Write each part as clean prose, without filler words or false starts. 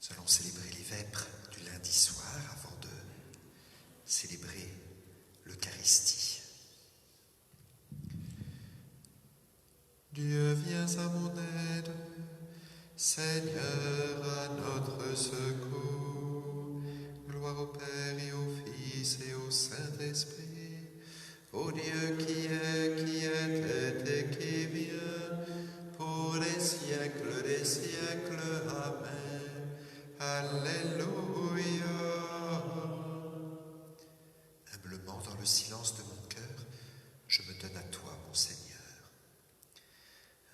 Nous allons célébrer les vêpres du lundi soir avant de célébrer l'Eucharistie. Dieu, viens à mon aide, Seigneur, à notre secours. Gloire au Père et au Fils et au Saint-Esprit, au Dieu qui était et qui vient, pour les siècles des siècles. Amen. Alléluia. Humblement dans le silence de mon cœur, je me donne à toi, mon Seigneur.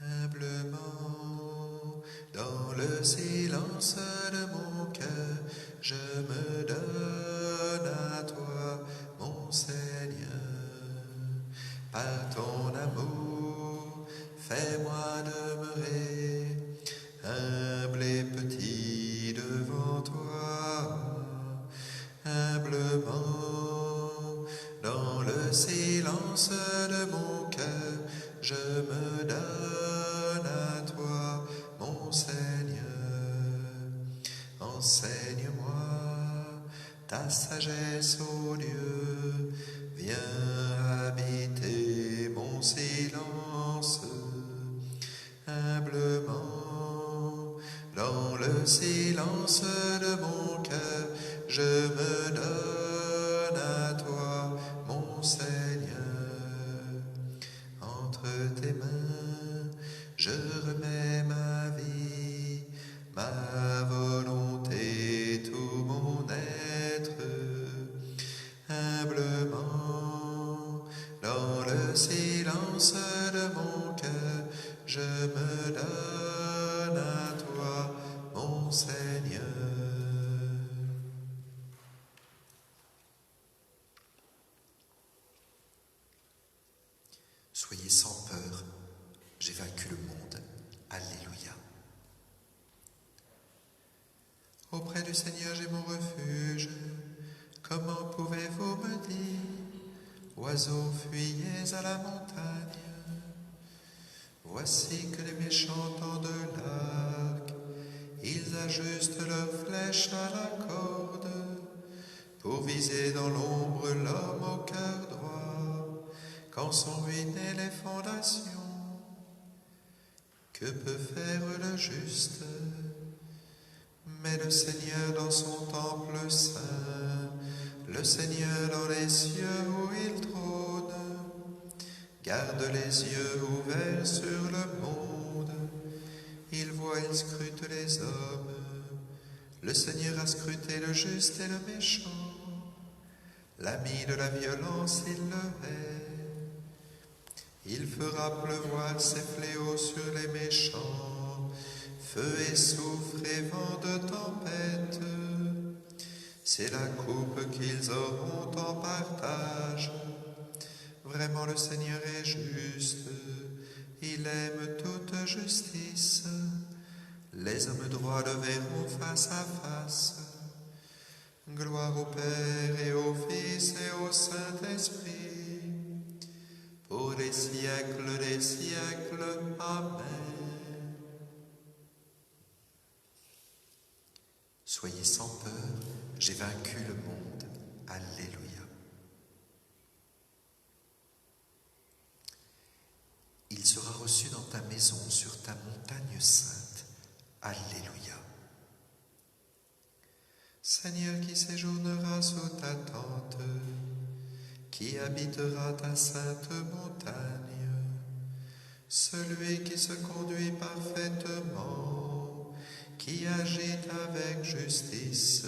Humblement dans le silence de mon cœur, je me donne à toi, mon Seigneur. Par ton amour, fais-moi demeurer humble et petit devant toi. Humblement dans le silence de mon cœur, je me donne à toi, mon Seigneur. Enseigne-moi ta sagesse, ô Dieu, viens habiter mon silence. Humblement, dans le silence de mon cœur, je me donne à toi, mon Seigneur. Entre tes mains, je remets ma vie, ma volonté, tout mon être. Humblement, dans le silence de mon cœur, je me donne à toi, mon Seigneur. Soyez sans peur, j'ai vaincu le monde. Alléluia. Auprès du Seigneur, j'ai mon refuge. Comment pouvez-vous me dire, oiseaux, fuyez à la montagne? Voici que les méchants tendent l'arc, ils ajustent leurs flèches à la corde, pour viser dans l'ombre l'homme au cœur droit, quand sont ruinées les fondations. Que peut faire le juste? Mais le Seigneur dans son temple saint, le Seigneur dans les cieux où il trône, garde les yeux ouverts sur le monde. Il voit, il scrute les hommes. Le Seigneur a scruté le juste et le méchant. L'ami de la violence, il le hait. Il fera pleuvoir ses fléaux sur les méchants, feu et soufre et vent de tempête. C'est la coupe qu'ils auront en partage. Vraiment le Seigneur est juste, il aime toute justice. Les hommes droits le verront face à face. Gloire au Père et au Fils et au Saint-Esprit, pour les siècles des siècles. Amen. Soyez sans peur, j'ai vaincu le monde. Alléluia. Il sera reçu dans ta maison, sur ta montagne sainte. Alléluia. Seigneur, qui séjournera sous ta tente, qui habitera ta sainte montagne, celui qui se conduit parfaitement, qui agit avec justice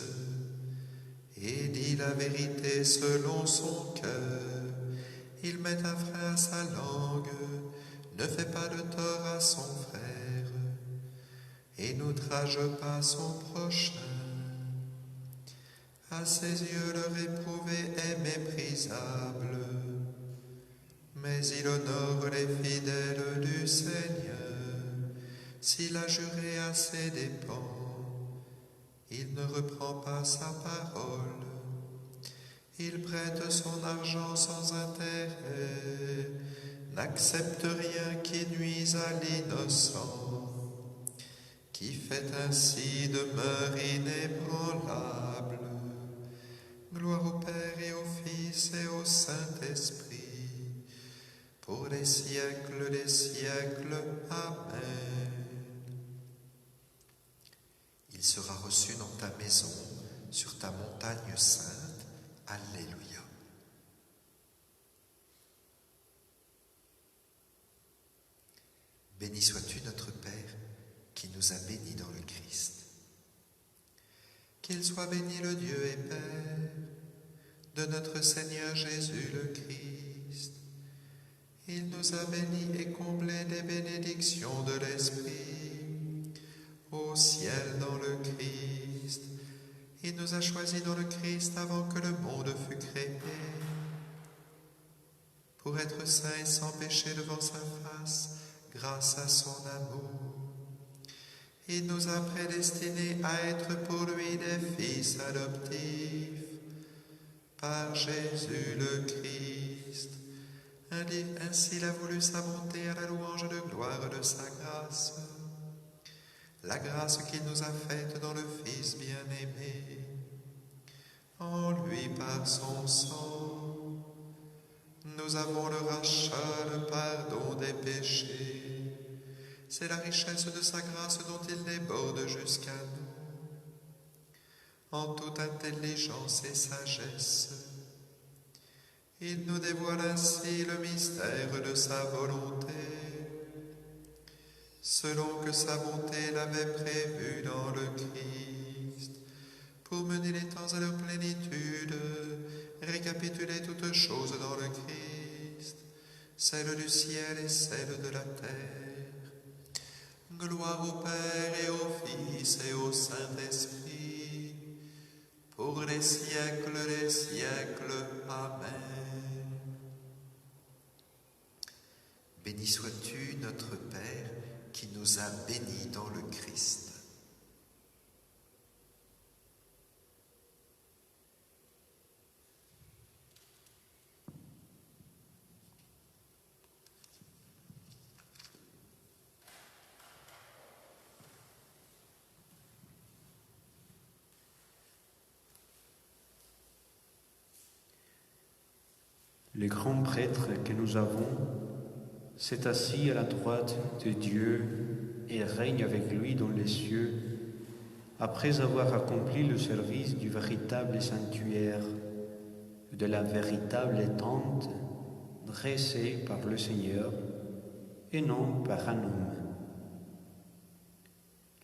et dit la vérité selon son cœur, il met un frein à sa langue, ne fait pas de tort à son frère et n'outrage pas son prochain. À ses yeux, le réprouvé est méprisable, mais il honore les fidèles du Seigneur. S'il a juré à ses dépens, il ne reprend pas sa parole. Il prête son argent sans intérêt, n'accepte rien qui nuise à l'innocent. qui fait ainsi demeure inébranlable. Gloire au Père et au Fils et au Saint-Esprit, pour les siècles des siècles. Amen. Il sera reçu dans ta maison, sur ta montagne sainte. Alléluia. Béni sois-tu, notre Père, qui nous a bénis dans le Christ. Qu'il soit béni le Dieu et Père de notre Seigneur Jésus le Christ. Il nous a bénis et comblés des bénédictions de l'Esprit au ciel dans le Christ. Il nous a choisis dans le Christ avant que le monde fût créé, pour être saints et sans péché devant sa face, grâce à son amour. Il nous a prédestinés à être pour lui des fils adoptifs, par Jésus le Christ. Ainsi il a voulu sa bonté à la louange de gloire de sa grâce, la grâce qu'il nous a faite dans le Fils bien-aimé. En lui, par son sang, nous avons le rachat, le pardon des péchés. C'est la richesse de sa grâce dont il déborde jusqu'à nous, en toute intelligence et sagesse. Il nous dévoile ainsi le mystère de sa volonté, selon que sa bonté l'avait prévu dans le Christ, pour mener les temps à leur plénitude, récapituler toutes choses dans le Christ, celle du ciel et celle de la terre. Gloire au Père et au Fils et au Saint-Esprit, pour les siècles des siècles. Amen. Béni sois-tu, notre Père, qui nous a bénis dans le Christ. Le grand prêtre que nous avons s'est assis à la droite de Dieu et règne avec lui dans les cieux, après avoir accompli le service du véritable sanctuaire, de la véritable tente dressée par le Seigneur et non par un homme.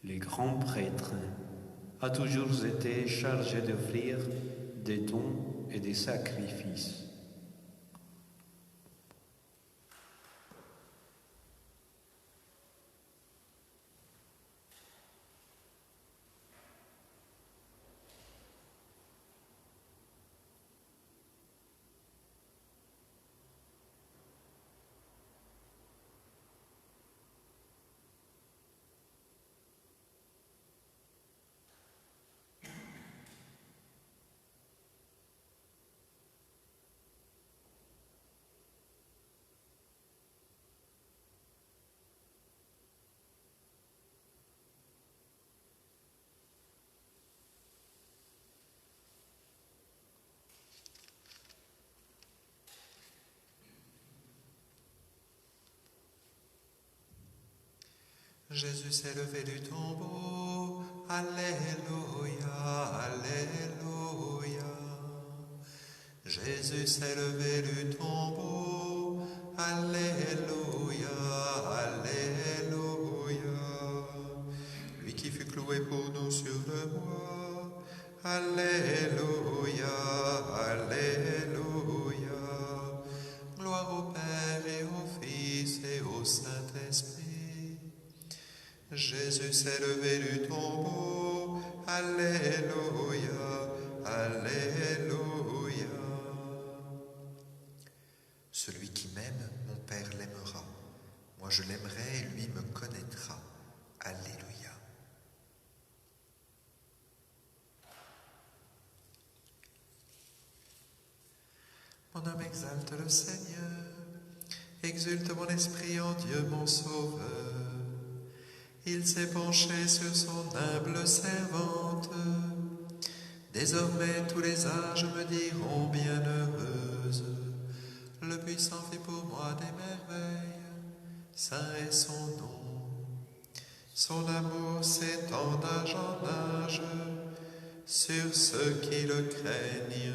Le grand prêtre a toujours été chargé d'offrir des dons et des sacrifices. Jésus s'est levé du tombeau, Alléluia, Alléluia. Jésus s'est levé du tombeau, Alléluia, Alléluia. Lui qui fut cloué pour nous sur le bois, Alléluia, Alléluia. Gloire au Père et au Fils et au Saint-Esprit. Jésus s'est levé du tombeau, Alléluia, Alléluia. Celui qui m'aime, mon Père l'aimera. Moi je l'aimerai et lui me connaîtra. Alléluia. Mon âme exalte le Seigneur, exulte mon esprit en Dieu mon Sauveur. Il s'est penché sur son humble servante. Désormais tous les âges me diront bienheureuse. Le puissant fait pour moi des merveilles, saint est son nom. Son amour s'étend d'âge en âge sur ceux qui le craignent.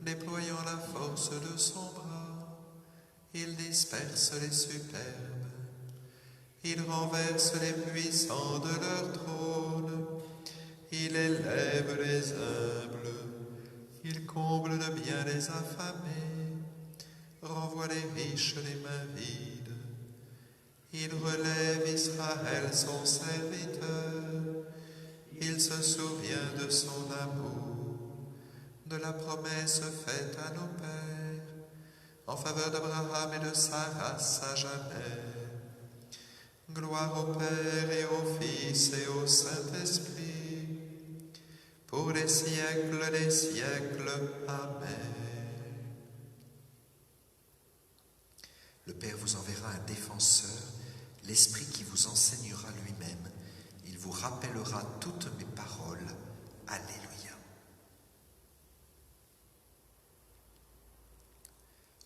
Déployant la force de son bras, il disperse les superbes. Il renverse les puissants de leur trône. Il élève les humbles. Il comble de bien les affamés. Renvoie les riches les mains vides. Il relève Israël son serviteur. Il se souvient de son amour, de la promesse faite à nos pères, en faveur d'Abraham et de sa race à jamais. Gloire au Père et au Fils et au Saint-Esprit, pour les siècles des siècles. Amen. Le Père vous enverra un défenseur, l'Esprit qui vous enseignera lui-même. Il vous rappellera toutes mes paroles. Alléluia.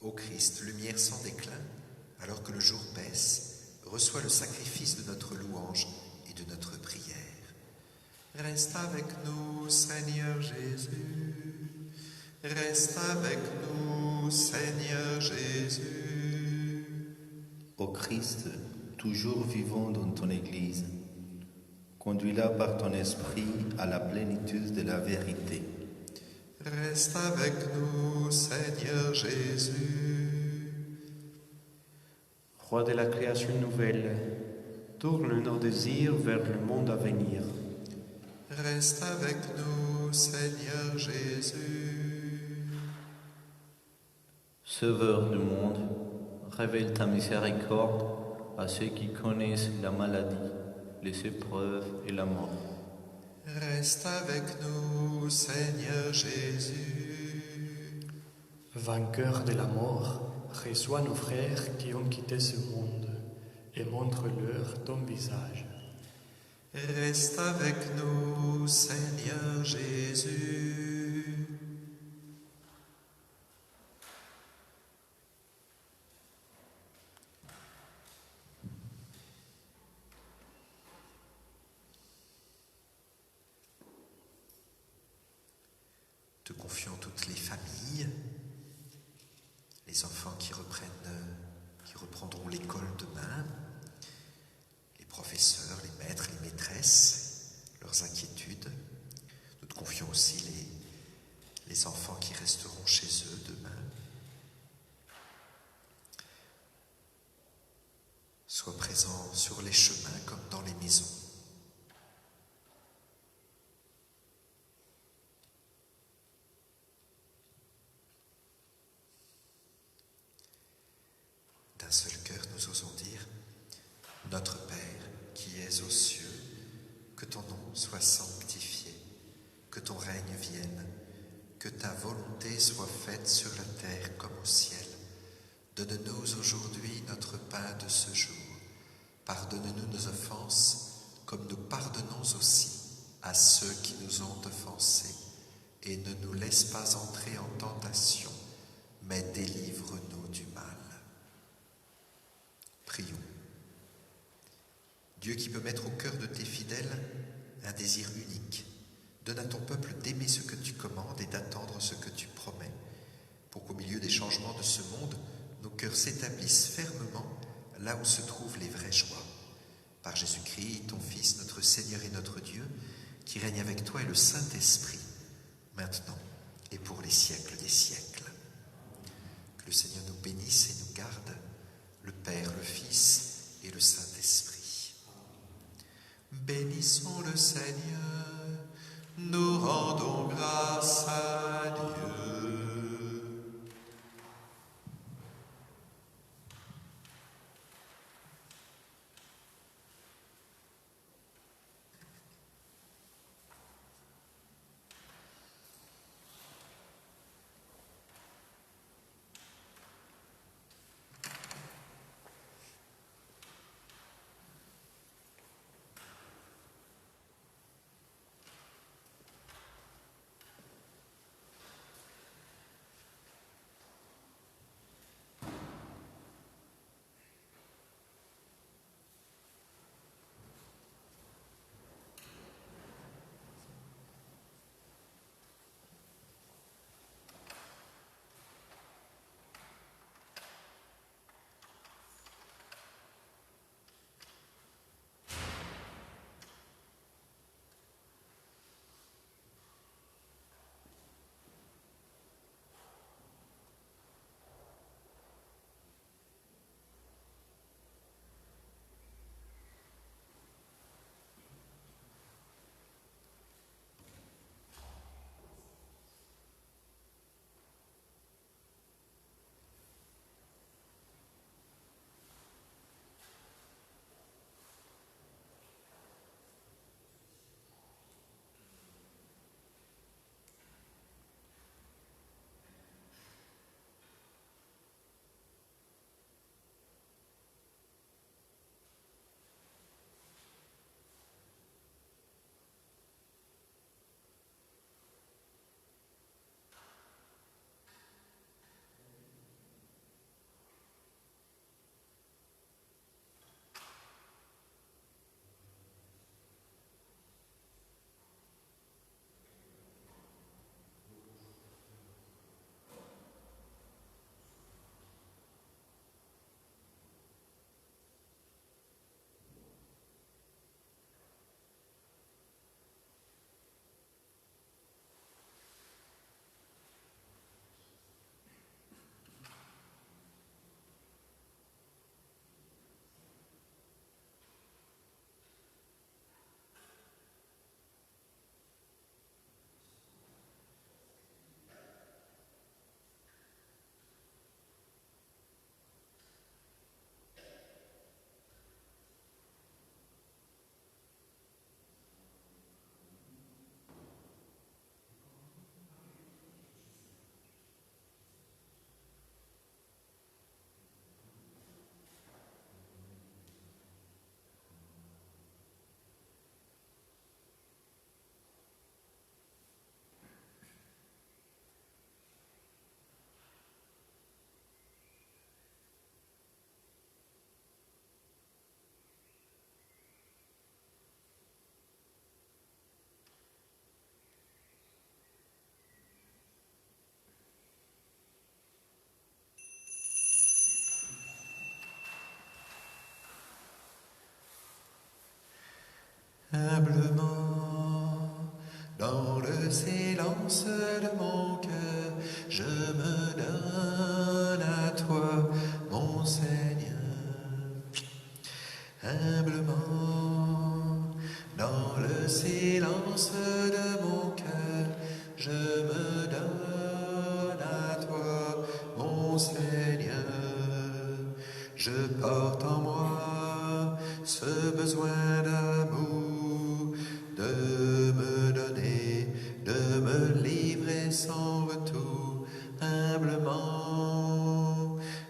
Ô Christ, lumière sans déclin, alors que le jour baisse, reçois le sacrifice de notre louange et de notre prière. Reste avec nous, Seigneur Jésus. Reste avec nous, Seigneur Jésus. Ô Christ, toujours vivant dans ton Église, conduis-la par ton Esprit à la plénitude de la vérité. Reste avec nous, Seigneur Jésus. Roi de la création nouvelle, tourne nos désirs vers le monde à venir. Reste avec nous, Seigneur Jésus. Sauveur du monde, révèle ta miséricorde à ceux qui connaissent la maladie, les épreuves et la mort. Reste avec nous, Seigneur Jésus. Vainqueur de la mort, reçois nos frères qui ont quitté ce monde et montre-leur ton visage. Reste avec nous, Seigneur Jésus. Te confions toutes les familles, les enfants qui reprendront l'école demain, les professeurs, les maîtres, les maîtresses, leurs inquiétudes. Nous te confions aussi les enfants qui resteront chez eux demain. Sois présent sur les chemins comme dans les maisons. D'un seul cœur, nous osons dire: Notre Père, qui es aux cieux, que ton nom soit sanctifié, que ton règne vienne, que ta volonté soit faite sur la terre comme au ciel. Donne-nous aujourd'hui notre pain de ce jour. Pardonne-nous nos offenses, comme nous pardonnons aussi à ceux qui nous ont offensés. Et ne nous laisse pas entrer en tentation, mais délivre-nous du mal. Prions. Dieu qui peut mettre au cœur de tes fidèles un désir unique, donne à ton peuple d'aimer ce que tu commandes et d'attendre ce que tu promets, pour qu'au milieu des changements de ce monde, nos cœurs s'établissent fermement là où se trouvent les vraies joies. Par Jésus-Christ, ton Fils, notre Seigneur et notre Dieu, qui règne avec toi et le Saint-Esprit, maintenant et pour les siècles des siècles. Que le Seigneur nous bénisse et nous garde, le Père, le Fils et le Saint-Esprit. Bénissons le Seigneur, nous rendons grâce à Dieu. Humblement, dans le silence de mon cœur, je me donne à toi, mon Seigneur. Humblement, dans le silence de mon cœur, je me donne à toi, mon Seigneur. Je porte en moi ce besoin d'amour, de me donner, de me livrer sans retour, humblement.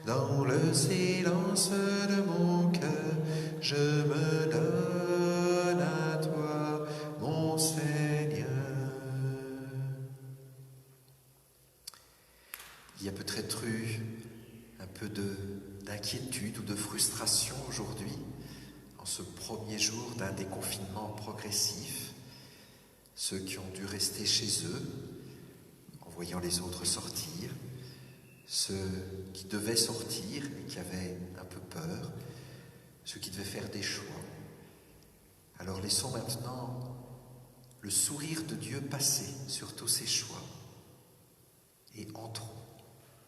Dans le silence de mon cœur, je me donne à toi, mon Seigneur. Il y a peut-être eu un peu d'inquiétude ou de frustration aujourd'hui, en ce premier jour d'un déconfinement progressif. Ceux qui ont dû rester chez eux, en voyant les autres sortir, ceux qui devaient sortir et qui avaient un peu peur, ceux qui devaient faire des choix. Alors laissons maintenant le sourire de Dieu passer sur tous ces choix et entrons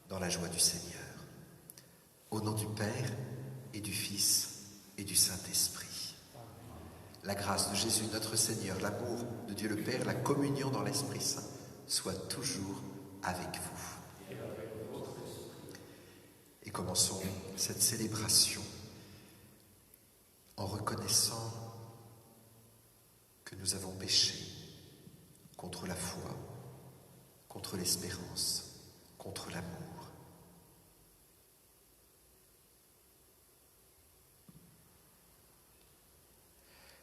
dans la joie du Seigneur. Au nom du Père et du Fils et du Saint-Esprit. La grâce de Jésus notre Seigneur, l'amour de Dieu le Père, la communion dans l'Esprit Saint soit toujours avec vous. Et commençons cette célébration en reconnaissant que nous avons péché contre la foi, contre l'espérance, contre l'amour.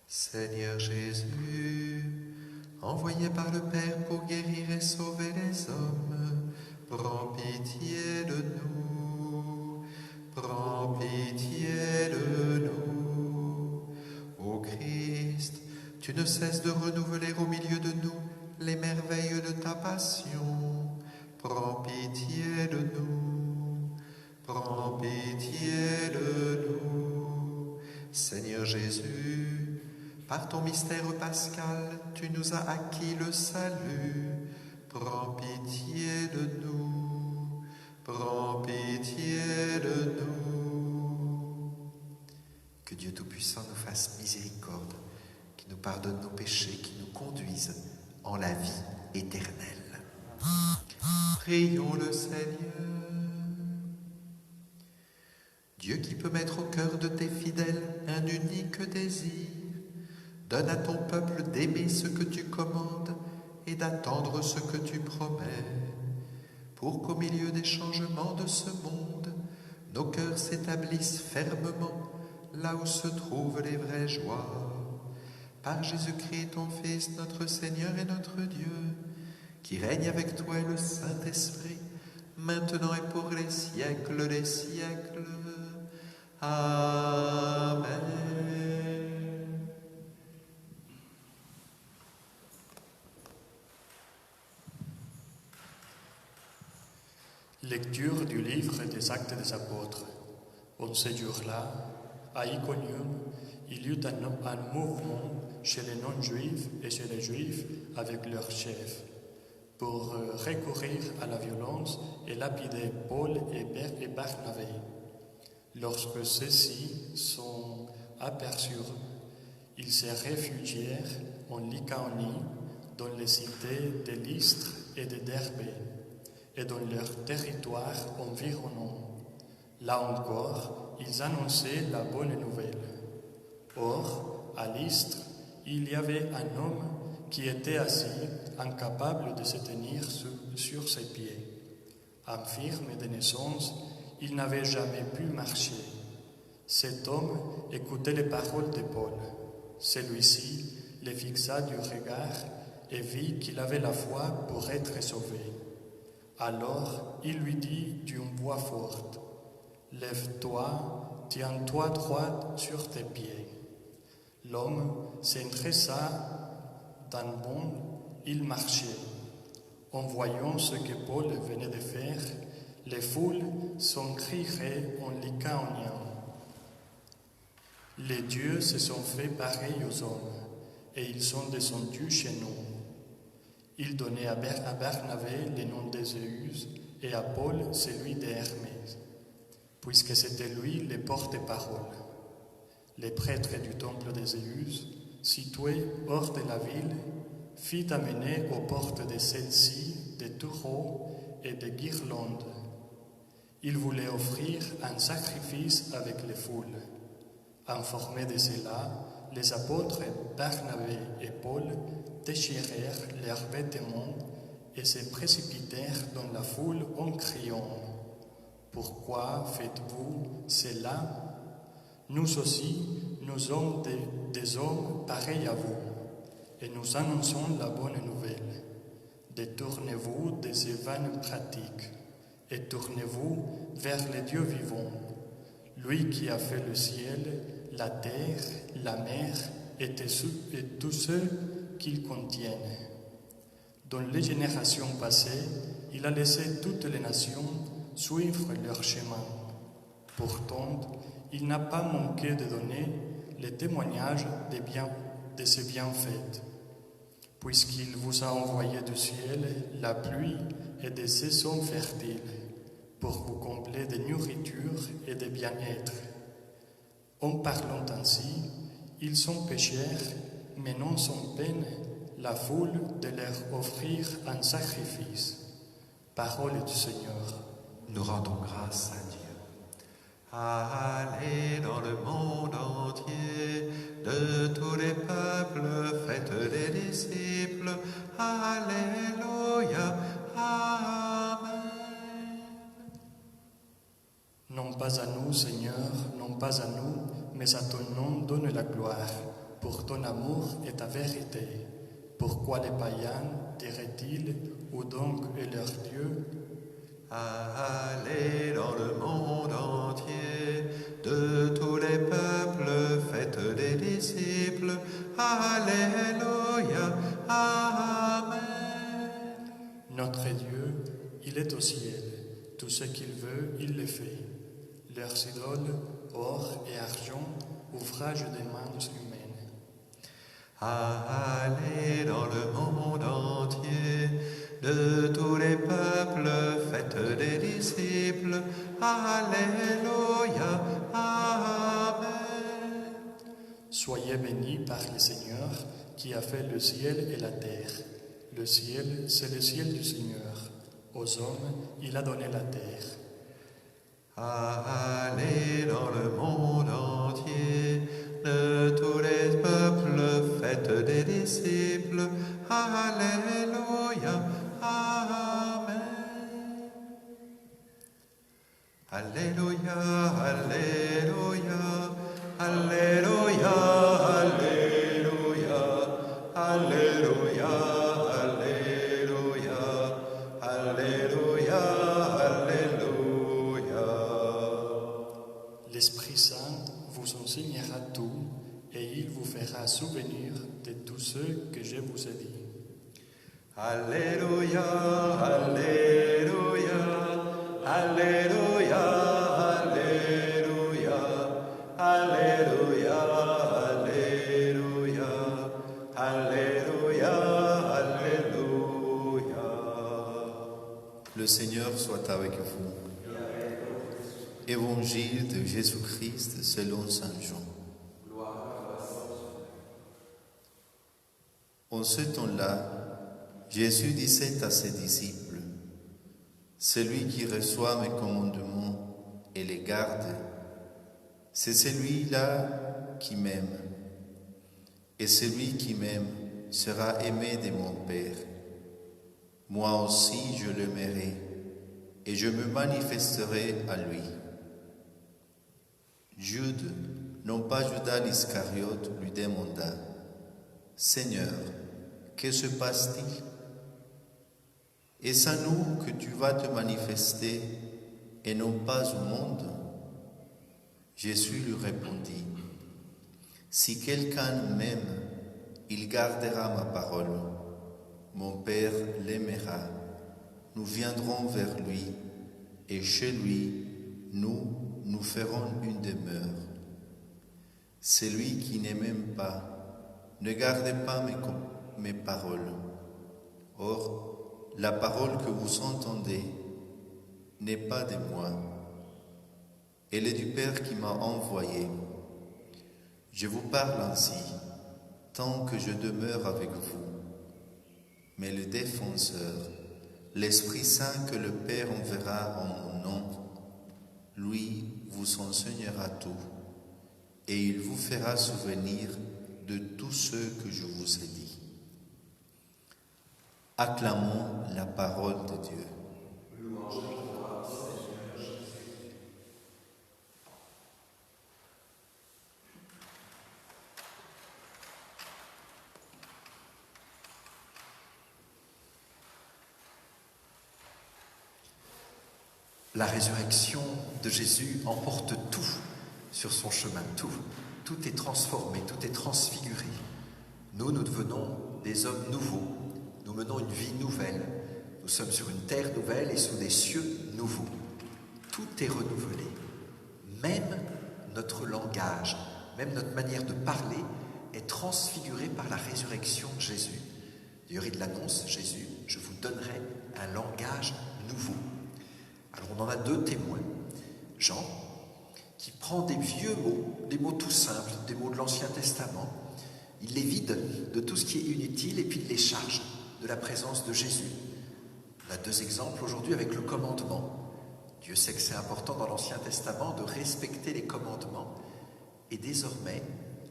Seigneur Jésus, envoyé par le Père pour guérir et sauver les hommes, prends pitié de nous, prends pitié de nous. Ô Christ, tu ne cesses de renouveler au milieu de nous les merveilles de ta passion, prends pitié de nous, prends pitié de nous. Seigneur Jésus, par ton mystère pascal, tu nous as acquis le salut. Prends pitié de nous, prends pitié de nous. Que Dieu Tout-Puissant nous fasse miséricorde, qui nous pardonne nos péchés, qui nous conduise en la vie éternelle. Prions le Seigneur. Dieu qui peut mettre au cœur de tes fidèles un unique désir, donne à ton peuple d'aimer ce que tu commandes et d'attendre ce que tu promets, pour qu'au milieu des changements de ce monde, nos cœurs s'établissent fermement là où se trouvent les vraies joies. Par Jésus-Christ, ton Fils, notre Seigneur et notre Dieu, qui règne avec toi et le Saint-Esprit, maintenant et pour les siècles des siècles. Amen. Lecture du livre des Actes des Apôtres. En ce jour-là, à Iconium, il y eut un mouvement chez les non-juifs et chez les juifs avec leurs chefs pour recourir à la violence et lapider Paul et Barnabé. Lorsque ceux-ci sont aperçurent, ils se réfugièrent en Lycaonie, dans les cités de Lystre et de Derbe, et dans leur territoire environnant. Là encore, ils annonçaient la bonne nouvelle. Or, à Lystre, il y avait un homme qui était assis, incapable de se tenir sur ses pieds. Infirme de naissance, il n'avait jamais pu marcher. Cet homme écoutait les paroles de Paul. Celui-ci les fixa du regard et vit qu'il avait la foi pour être sauvé. Alors il lui dit d'une voix forte, « Lève-toi, tiens-toi droit sur tes pieds. » L'homme s'entressa d'un bond, il marchait. En voyant ce que Paul venait de faire, les foules s'en crieraient en lycaonien. Les dieux se sont fait pareils aux hommes, et ils sont descendus chez nous. Il donnait à Barnabé le nom d'Éséus et à Paul celui d'Hermès, puisque c'était lui le porte-parole. Les prêtres du temple d'Éséus, situé hors de la ville, fit amener aux portes de celle-ci des taureaux et des guirlandes. Il voulait offrir un sacrifice avec les foules. Informés de cela, les apôtres Barnabé et Paul déchirèrent leurs vêtements et se précipitèrent dans la foule en criant « Pourquoi faites-vous cela? Nous aussi, nous sommes des hommes pareils à vous, et nous annonçons la bonne nouvelle. Détournez-vous de ces vaines pratiques, et tournez-vous vers le Dieu vivant, lui qui a fait le ciel, la terre, la mer et tous ceux qu'ils contiennent. Dans les générations passées, il a laissé toutes les nations suivre leur chemin. Pourtant, il n'a pas manqué de donner le témoignage de ses bienfaits, puisqu'il vous a envoyé du ciel la pluie et des saisons fertiles, pour vous combler de nourriture et de bien-être. En parlant ainsi, ils sont pécheurs, mais non sans peine la foule de leur offrir un sacrifice. Parole du Seigneur. Nous rendons grâce à Dieu. Allez dans le monde entier, de tous les peuples, faites des disciples. Alléluia, Amen. Non pas à nous, Seigneur, non pas à nous, mais à ton nom donne la gloire, pour ton amour et ta vérité. Pourquoi les païens diraient-ils, où donc est leur Dieu? Allez dans le monde entier, de tous les peuples, faites des disciples. Alléluia, Amen. Notre Dieu, il est au ciel. Tout ce qu'il veut, il le fait. Leurs idoles, or et argent, ouvrage des mains humaines. Allez dans le monde entier, de tous les peuples, faites des disciples. Alléluia, Amen. Soyez bénis par le Seigneur qui a fait le ciel et la terre. Le ciel, c'est le ciel du Seigneur. Aux hommes, il a donné la terre. Allez dans le monde entier, de tous les peuples, faites des disciples. Alléluia, Amen. Alléluia, Alléluia, Alléluia, Alléluia, Alléluia, Alléluia, Alléluia, Alléluia. L'Esprit Saint vous enseignera tout et il vous fera souvenir de tout ce que je vous ai dit. Alléluia, Alléluia, Alléluia, Alléluia, Alléluia, Alléluia, Alléluia, Alléluia. Le Seigneur soit avec vous. Évangile de Jésus-Christ selon Saint Jean. En ce temps-là, Jésus disait à ses disciples, « Celui qui reçoit mes commandements et les garde, c'est celui-là qui m'aime. Et celui qui m'aime sera aimé de mon Père. Moi aussi je l'aimerai, et je me manifesterai à lui. » Jude, non pas Judas l'Iscariote, lui demanda, « Seigneur, que se passe-t-il? Est-ce à nous que tu vas te manifester et non pas au monde? » Jésus lui répondit, « Si quelqu'un m'aime, il gardera ma parole. Mon Père l'aimera. Nous viendrons vers lui, et chez lui, nous ferons une demeure. Celui qui ne m'aime pas Ne gardez pas mes paroles. Or, la parole que vous entendez n'est pas de moi. Elle est du Père qui m'a envoyé. Je vous parle ainsi, tant que je demeure avec vous. Mais le défenseur, l'Esprit Saint que le Père enverra en mon nom, lui vous enseignera tout, et il vous fera souvenir de tout ce que je vous ai dit. Acclamons la parole de Dieu. La résurrection de Jésus emporte tout sur son chemin, tout. Tout est transformé, tout est transfiguré. Nous devenons des hommes nouveaux. Nous menons une vie nouvelle. Nous sommes sur une terre nouvelle et sous des cieux nouveaux. Tout est renouvelé. Même notre langage, même notre manière de parler est transfigurée par la résurrection de Jésus. D'ailleurs, il l'annonce, Jésus, je vous donnerai un langage nouveau. Alors on en a deux témoins. Jean, qui prend des vieux mots, des mots tout simples, des mots de l'Ancien Testament, il les vide de tout ce qui est inutile et puis il les charge de la présence de Jésus. On a deux exemples aujourd'hui avec le commandement. Dieu sait que c'est important dans l'Ancien Testament de respecter les commandements. Et désormais,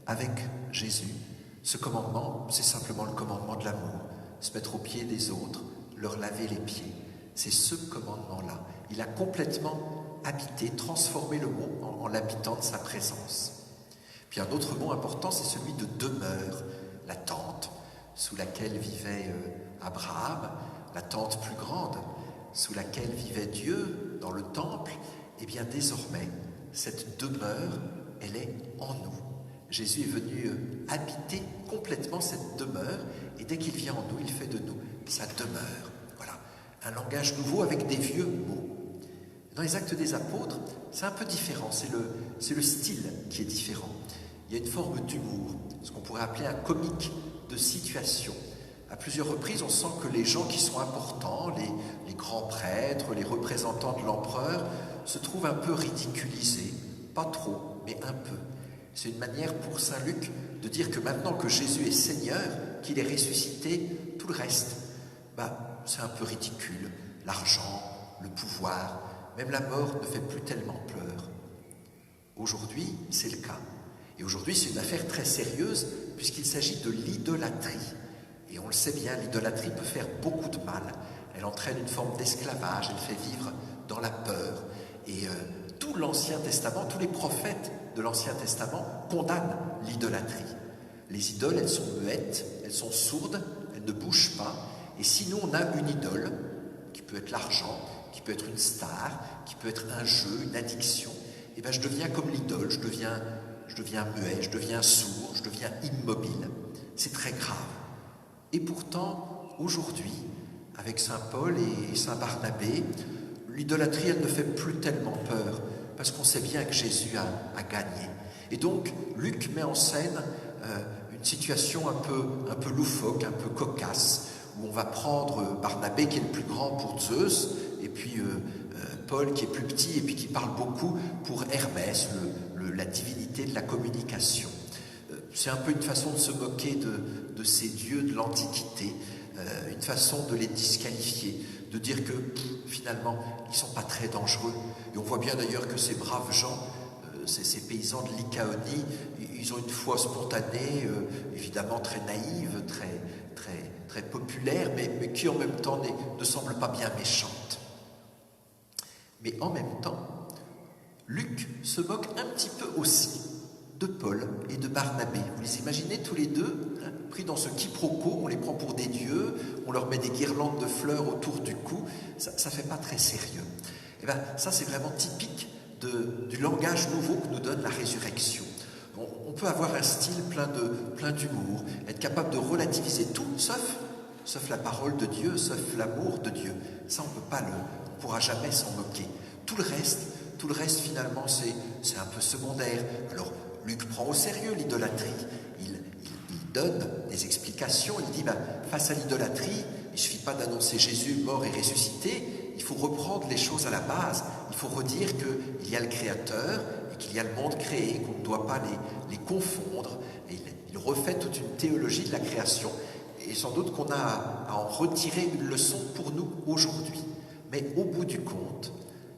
avec Jésus, ce commandement, c'est simplement le commandement de l'amour. Se mettre aux pieds des autres, leur laver les pieds. C'est ce commandement-là. Il a complètement habité, transformé le mot en l'habitant de sa présence. Puis un autre mot important, c'est celui de demeure, la tente sous laquelle vivait Abraham, la tente plus grande sous laquelle vivait Dieu dans le temple. Et bien désormais, cette demeure, elle est en nous. Jésus est venu habiter complètement cette demeure et dès qu'il vient en nous, il fait de nous sa demeure. Voilà, un langage nouveau avec des vieux mots. Dans les Actes des Apôtres, c'est un peu différent, c'est le style qui est différent. Il y a une forme d'humour, ce qu'on pourrait appeler un comique de situation. À plusieurs reprises, on sent que les gens qui sont importants, les grands prêtres, les représentants de l'empereur, se trouvent un peu ridiculisés. Pas trop, mais un peu. C'est une manière pour saint Luc de dire que maintenant que Jésus est Seigneur, qu'il est ressuscité, tout le reste, c'est un peu ridicule. L'argent, le pouvoir, même la mort ne fait plus tellement peur. Aujourd'hui, c'est le cas. Et aujourd'hui, c'est une affaire très sérieuse puisqu'il s'agit de l'idolâtrie. Et on le sait bien, l'idolâtrie peut faire beaucoup de mal. Elle entraîne une forme d'esclavage, elle fait vivre dans la peur. Et tout l'Ancien Testament, tous les prophètes de l'Ancien Testament condamnent l'idolâtrie. Les idoles, elles sont muettes, elles sont sourdes, elles ne bougent pas. Et si nous, on a une idole, qui peut être l'argent, qui peut être une star, qui peut être un jeu, une addiction, et je deviens comme l'idole, je deviens muet, je deviens sourd, je deviens immobile. C'est très grave. Et pourtant, aujourd'hui, avec saint Paul et saint Barnabé, l'idolâtrie, elle ne fait plus tellement peur, parce qu'on sait bien que Jésus a gagné. Et donc, Luc met en scène une situation un peu loufoque, un peu cocasse, où on va prendre Barnabé, qui est le plus grand pour Zeus, et puis Paul, qui est plus petit, et puis qui parle beaucoup pour Hermès, la divinité de la communication. C'est un peu une façon de se moquer de ces dieux de l'Antiquité, une façon de les disqualifier, de dire que finalement, ils ne sont pas très dangereux. Et on voit bien d'ailleurs que ces braves gens, ces paysans de Lycaonie, ils ont une foi spontanée, évidemment très naïve, très populaire, mais qui en même temps ne semble pas bien méchante. Mais en même temps, Luc se moque un petit peu aussi de Paul et de Barnabé. Vous les imaginez tous les deux, pris dans ce quiproquo, on les prend pour des dieux, on leur met des guirlandes de fleurs autour du cou, ça ne fait pas très sérieux. Et ça c'est vraiment typique du langage nouveau que nous donne la résurrection. On peut avoir un style plein d'humour, être capable de relativiser tout, sauf la parole de Dieu, sauf l'amour de Dieu. Ça on ne pourra jamais s'en moquer. Tout le reste finalement c'est un peu secondaire. Alors Luc prend au sérieux l'idolâtrie, il donne des explications. Il dit, face à l'idolâtrie, il ne suffit pas d'annoncer Jésus mort et ressuscité, il faut reprendre les choses à la base. Il faut redire qu'il y a le Créateur et qu'il y a le monde créé, qu'on ne doit pas les confondre. Et il refait toute une théologie de la création. Et sans doute qu'on a à en retirer une leçon pour nous aujourd'hui. Mais au bout du compte,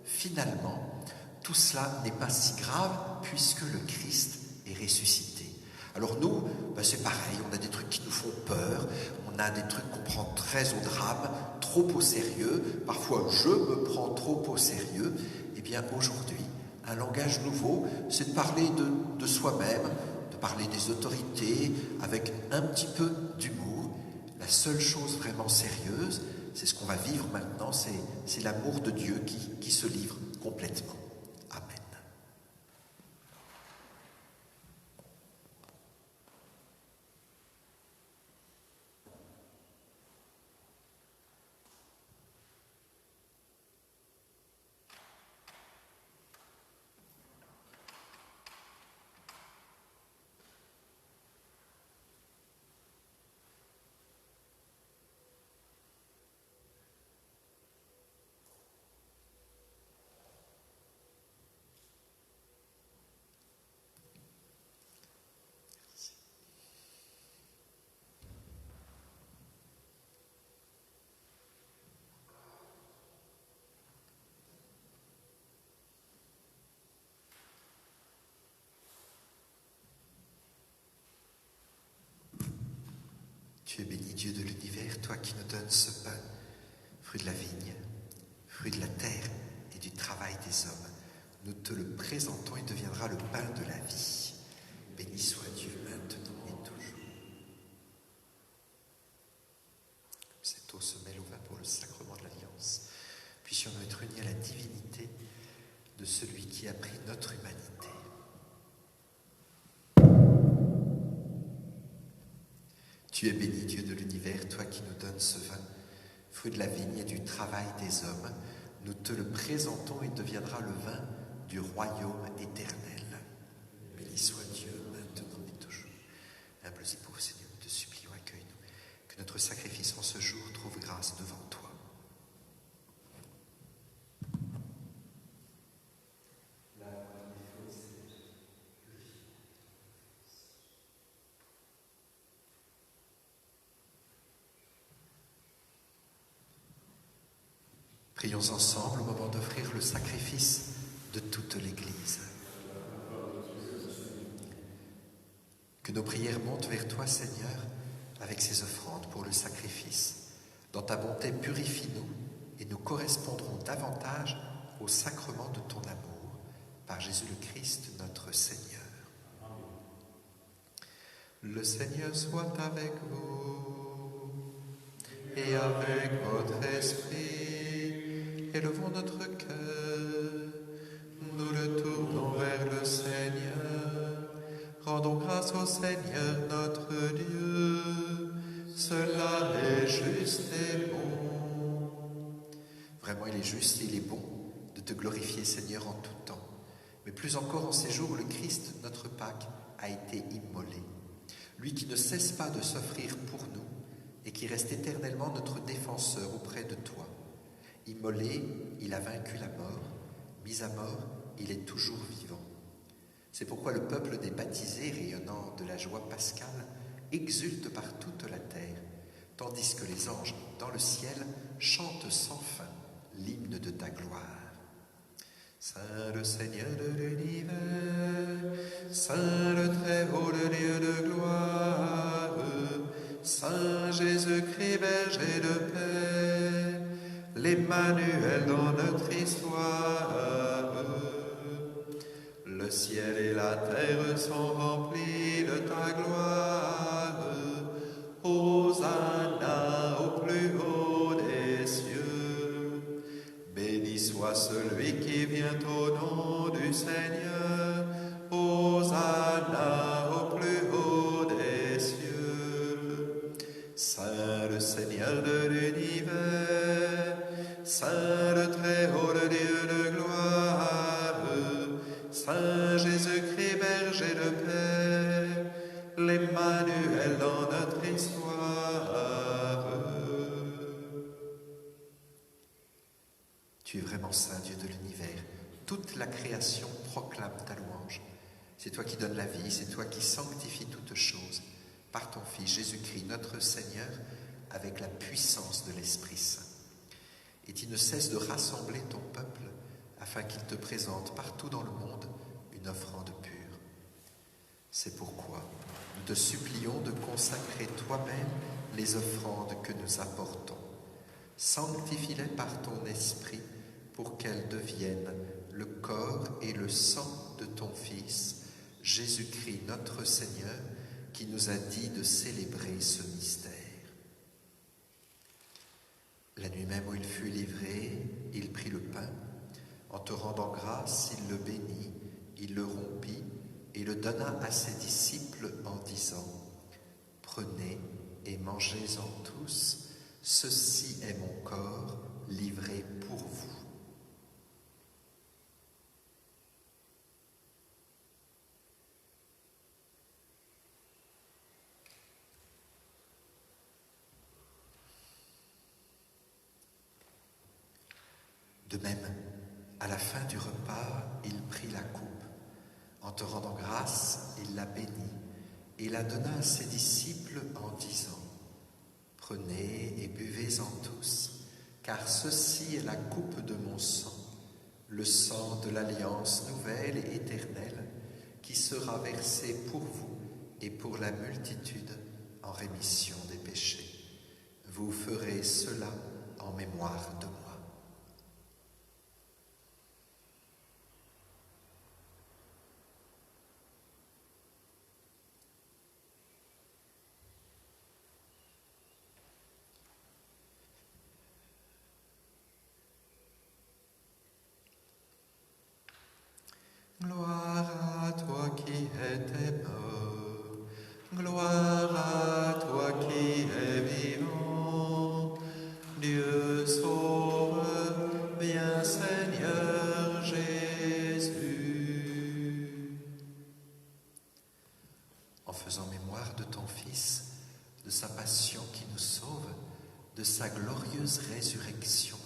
finalement, tout cela n'est pas si grave puisque le Christ est ressuscité. Alors nous, c'est pareil, on a des trucs qui nous font peur, on a des trucs qu'on prend très au drame, trop au sérieux, parfois je me prends trop au sérieux. Eh bien aujourd'hui, un langage nouveau, c'est de parler de soi-même, de parler des autorités avec un petit peu d'humour. La seule chose vraiment sérieuse, c'est ce qu'on va vivre maintenant, c'est l'amour de Dieu qui se livre complètement. Amen. Tu es béni, Dieu de l'univers, toi qui nous donnes ce pain, fruit de la vigne, fruit de la terre et du travail des hommes. Nous te le présentons, il deviendra le pain de la vie. Béni soit Dieu maintenant et toujours. Cette eau se mêle au vin pour le sacrement de l'Alliance. Puissions-nous être unis à la divinité de celui qui a pris notre humanité. Tu es béni, Dieu de l'univers, toi qui nous donnes ce vin, fruit de la vigne et du travail des hommes. Nous te le présentons, il deviendra le vin du royaume éternel. Béni soit Dieu, maintenant et toujours. Humbles et pauvres Seigneur, nous te supplions, accueille-nous. Que notre sacrifice en ce jour trouve grâce devant toi. Prions ensemble au moment d'offrir le sacrifice de toute l'Église. Que nos prières montent vers toi, Seigneur, avec ces offrandes pour le sacrifice. Dans ta bonté, purifie-nous et nous correspondrons davantage au sacrement de ton amour, par Jésus le Christ, notre Seigneur. Le Seigneur soit avec vous et avec votre esprit. Élevons notre cœur, nous le tournons vers le Seigneur. Rendons grâce au Seigneur notre Dieu, cela est juste et bon. Vraiment, il est juste et il est bon de te glorifier, Seigneur, en tout temps. Mais plus encore en ces jours où le Christ, notre Pâque, a été immolé. Lui qui ne cesse pas de s'offrir pour nous et qui reste éternellement notre défenseur auprès de toi. Immolé, il a vaincu la mort. Mis à mort, il est toujours vivant. C'est pourquoi le peuple des baptisés, rayonnant de la joie pascale, exulte par toute la terre, tandis que les anges dans le ciel chantent sans fin l'hymne de ta gloire. Saint le Seigneur de l'univers, Saint le Très-Haut, le Dieu de gloire, Saint Jésus-Christ, berger de paix, l'Emmanuel dans notre histoire. Le ciel et la terre sont remplis de ta gloire. Hosanna au plus haut des cieux. Béni soit celui qui vient au nom du Seigneur. Hosanna au plus haut des cieux. Saint le Seigneur de l'univers, Saint le Très-Haut, le Dieu de gloire, Saint Jésus-Christ, berger de paix, l'Emmanuel vraiment saint, Dieu de l'univers. Toute la création proclame ta louange. C'est toi qui donnes la vie, c'est toi qui sanctifies toutes choses par ton Fils Jésus-Christ, notre Seigneur, avec la puissance de l'Esprit Saint. Et tu ne cesses de rassembler ton peuple afin qu'il te présente partout dans le monde une offrande pure. C'est pourquoi nous te supplions de consacrer toi-même les offrandes que nous apportons. Sanctifie-les par ton esprit pour qu'elles deviennent le corps et le sang de ton Fils, Jésus-Christ notre Seigneur, qui nous a dit de célébrer ce mystère. La nuit même où il fut livré, il prit le pain. En te rendant grâce, il le bénit, il le rompit et le donna à ses disciples en disant « Prenez et mangez-en tous, ceci est mon corps livré pour vous. » De même, à la fin du repas, il prit la coupe. En te rendant grâce, il la bénit et la donna à ses disciples en disant « Prenez et buvez-en tous, car ceci est la coupe de mon sang, le sang de l'alliance nouvelle et éternelle, qui sera versé pour vous et pour la multitude en rémission des péchés. Vous ferez cela en mémoire de moi. » Gloire à toi qui étais mort, gloire à toi qui es vivant, Dieu sauve, bien Seigneur Jésus. En faisant mémoire de ton Fils, de sa passion qui nous sauve, de sa glorieuse résurrection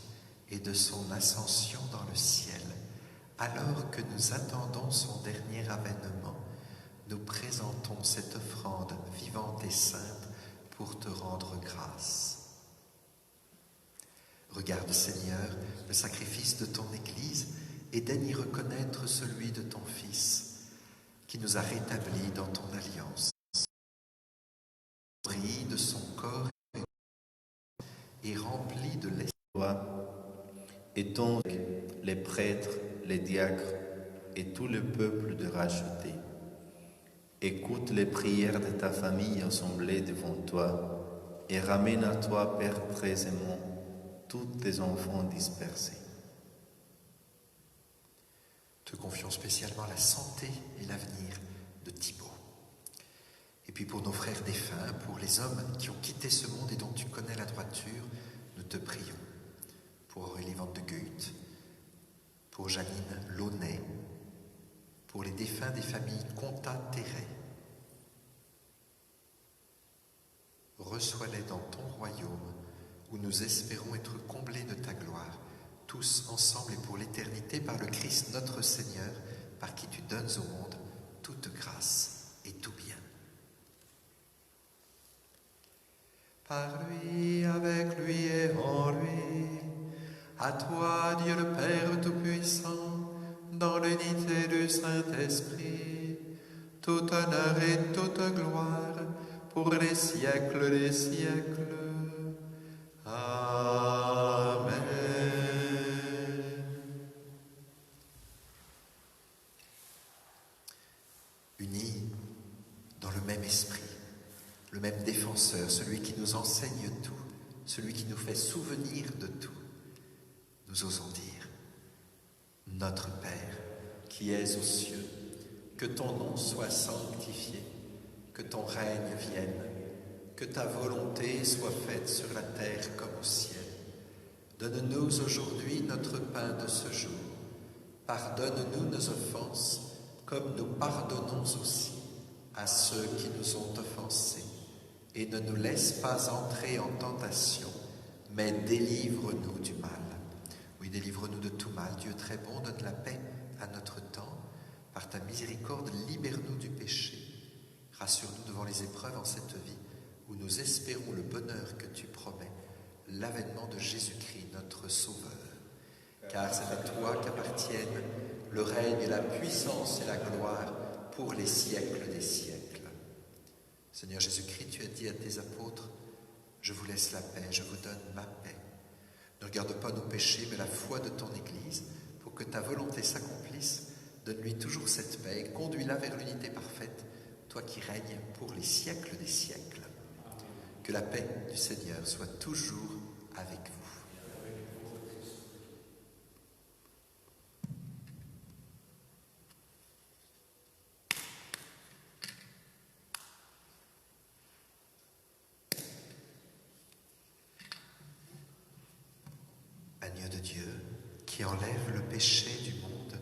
et de son ascension dans le ciel, alors que nous attendons son dernier avènement, nous présentons cette offrande vivante et sainte pour te rendre grâce. Regarde, Seigneur, le sacrifice de ton Église et daigne y reconnaître celui de ton Fils, qui nous a rétablis dans ton alliance. Brille de son corps et rempli de l'esprit. Et ton les prêtres, les diacres et tout le peuple de racheter. Écoute les prières de ta famille assemblée devant toi et ramène à toi, Père très aimant, tous tes enfants dispersés. Te confions spécialement la santé et l'avenir de Thibaut. Et puis pour nos frères défunts, pour les hommes qui ont quitté ce monde et dont tu connais la droiture, nous te prions. Pour Aurélie Van de Gucht, pour Janine Launay, pour les défunts des familles Contat-Terret. Reçois-les dans ton royaume, où nous espérons être comblés de ta gloire, tous ensemble et pour l'éternité, par le Christ notre Seigneur, par qui tu donnes au monde toute grâce et tout bien. Par lui, avec lui et en lui, à toi, Dieu le Père Tout-Puissant, dans l'unité du Saint-Esprit, tout honneur et toute gloire, pour les siècles des siècles. Amen. Unis dans le même esprit, le même défenseur, celui qui nous enseigne tout, celui qui nous fait souvenir de tout, nous osons dire, Notre Père, qui es aux cieux, que ton nom soit sanctifié, que ton règne vienne, que ta volonté soit faite sur la terre comme au ciel. Donne-nous aujourd'hui notre pain de ce jour. Pardonne-nous nos offenses, comme nous pardonnons aussi à ceux qui nous ont offensés. Et ne nous laisse pas entrer en tentation, mais délivre-nous du mal. Oui, délivre-nous de tout mal. Dieu très bon, donne la paix à notre temps. Par ta miséricorde, libère-nous du péché. Rassure-nous devant les épreuves en cette vie où nous espérons le bonheur que tu promets, l'avènement de Jésus-Christ, notre Sauveur. Car c'est à toi qu'appartiennent le règne et la puissance et la gloire pour les siècles des siècles. Seigneur Jésus-Christ, tu as dit à tes apôtres, « Je vous laisse la paix, je vous donne ma paix. » Ne regarde pas nos péchés, mais la foi de ton Église, pour que ta volonté s'accomplisse. Donne-lui toujours cette paix et conduis-la vers l'unité parfaite, toi qui règnes pour les siècles des siècles. Que la paix du Seigneur soit toujours avec vous. Agneau de Dieu, qui enlève le péché du monde,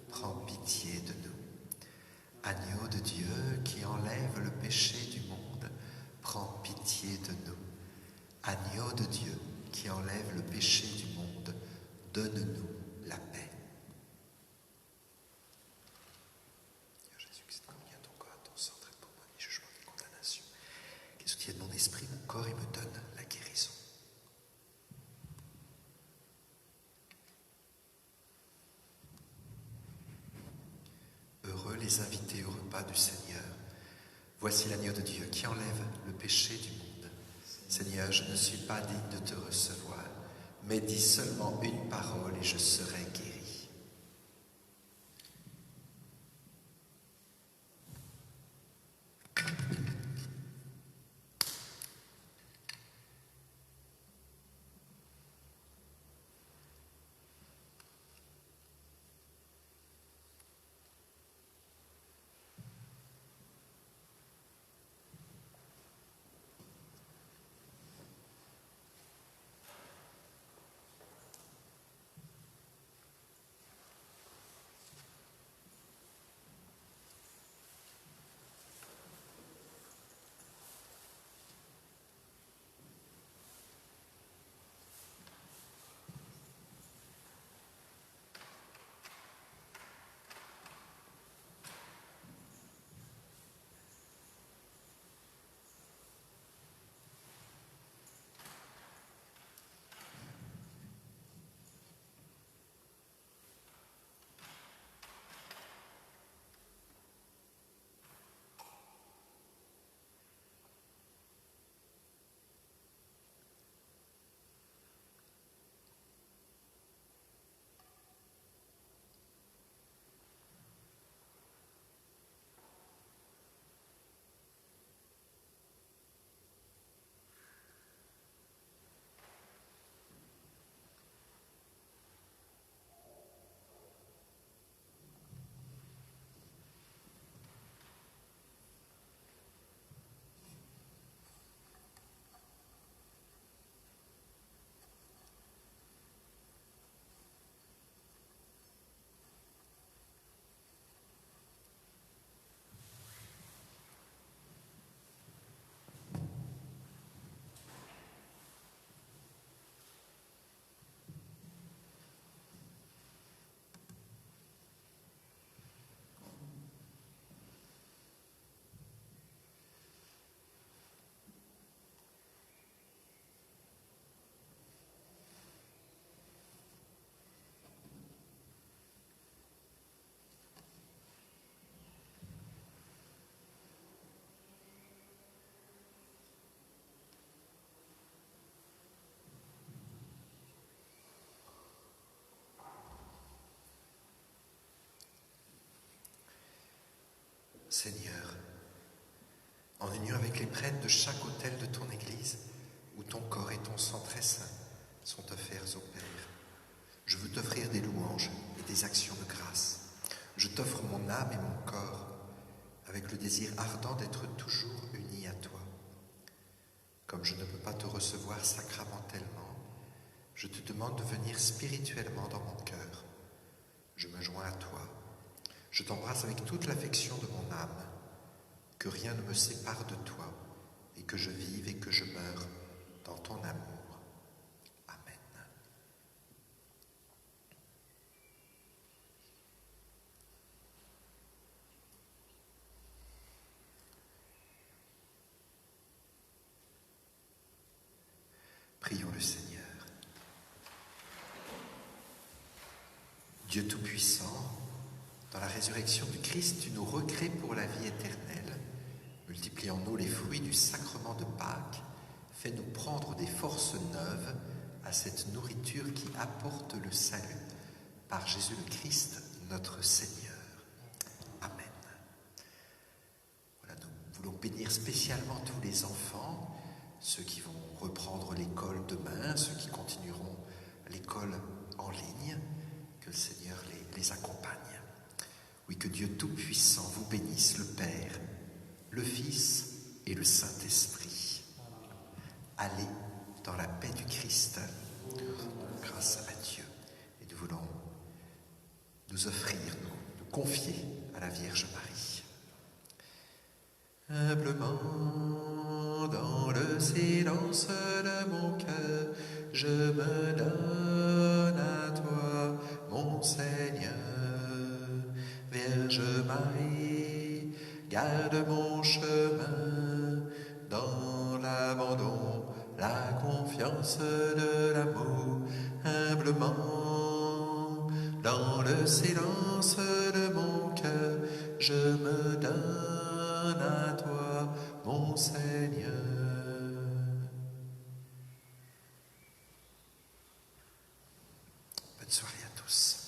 prends pitié de nous. Agneau de Dieu, qui enlève le péché du monde, prends pitié de nous. Agneau de Dieu, qui enlève le péché du monde, donne-nous la paix. Seigneur Jésus-Christ, comme il y a ton corps à ton sang, traite pour moi ni jugement ni condamnation. Qu'il soutienne mon esprit, mon corps et me donne la guérison. Heureux les invités au repas du Seigneur. Voici l'agneau de Dieu qui enlève le péché du monde. Seigneur, je ne suis pas digne de te recevoir, mais dis seulement une parole et je serai guéri. Seigneur, en union avec les prêtres de chaque autel de ton Église, où ton corps et ton sang très saint sont offerts au Père, je veux t'offrir des louanges et des actions de grâce. Je t'offre mon âme et mon corps, avec le désir ardent d'être toujours unis à toi. Comme je ne peux pas te recevoir sacramentellement, je te demande de venir spirituellement dans mon cœur. Je me joins à toi. Je t'embrasse avec toute l'affection de mon âme. Que rien ne me sépare de toi et que je vive et que je meure dans ton amour. Amen. le Seigneur. Dieu Tout-Puissant, dans la résurrection du Christ, tu nous recrées pour la vie éternelle. Multiplie en nous les fruits du sacrement de Pâques. Fais-nous prendre des forces neuves à cette nourriture qui apporte le salut. Par Jésus le Christ, notre Seigneur. Amen. Voilà, nous voulons bénir spécialement tous les enfants, ceux qui vont reprendre l'école demain, ceux qui continueront l'école en ligne. Que le Seigneur les accompagne. Oui, que Dieu Tout-Puissant vous bénisse, le Père, le Fils et le Saint-Esprit. Allez dans la paix du Christ, grâce à Dieu. Et nous voulons nous offrir, nous confier à la Vierge Marie. Humblement, dans le silence de mon cœur, je me donne à toi, mon Seigneur. Vierge Marie, garde mon chemin dans l'abandon, la confiance de l'amour. Humblement, dans le silence de mon cœur, je me donne à toi, mon Seigneur. Bonne soirée à tous.